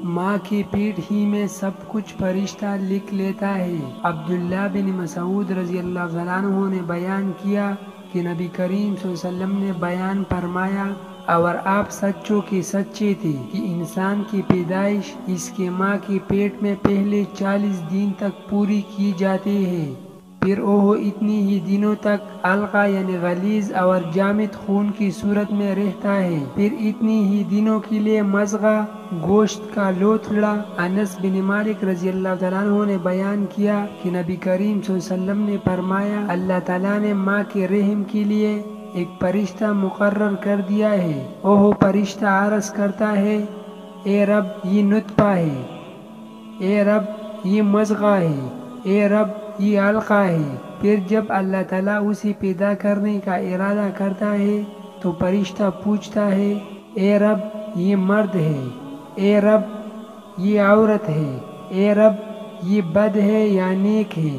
ماں کی پیٹھ ہی میں سب کچھ فرشتہ لکھ لیتا ہے۔ عبداللہ بن مسعود رضی اللہ عنہ نے بیان کیا کہ نبی کریم صلی اللہ علیہ وسلم نے بیان فرمایا اور آپ سچوں کے سچے تھے کہ انسان کی پیدائش اس کے ماں کی پیٹ میں پہلے 40 دن تک پوری کی جاتی ہے، پھر وہ اتنی ہی دنوں تک علقہ یعنی غلیظ اور جامد خون کی صورت میں رہتا ہے، پھر اتنی ہی دنوں کے لیے مضغہ گوشت کا لوتھڑا۔ انس بن مالک رضی اللہ عنہ نے بیان کیا کہ نبی کریم صلی اللہ علیہ وسلم نے فرمایا اللہ تعالیٰ نے ماں کے رحم کے لیے ایک فرشتہ مقرر کر دیا ہے، وہ فرشتہ عرض کرتا ہے اے رب یہ نطفہ ہے، اے رب یہ مضغہ ہے، اے رب یہ علقہ ہے۔ پھر جب اللہ تعالیٰ اسے پیدا کرنے کا ارادہ کرتا ہے تو فرشتہ پوچھتا ہے اے رب یہ مرد ہے، اے رب یہ عورت ہے، اے رب یہ بد ہے یا نیک ہے،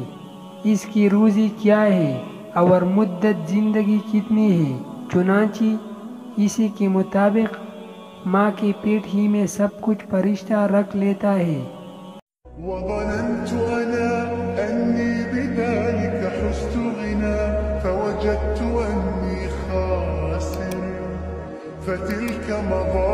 اس کی روزی کیا ہے اور مدت زندگی کتنی ہے۔ چنانچہ اسی کے مطابق ماں کی پیٹ ہی میں سب کچھ فرشتہ رکھ لیتا ہے۔ وظننت أنا أني بذلك حزت غنى فوجدت أني خاسر فتلك مظاهر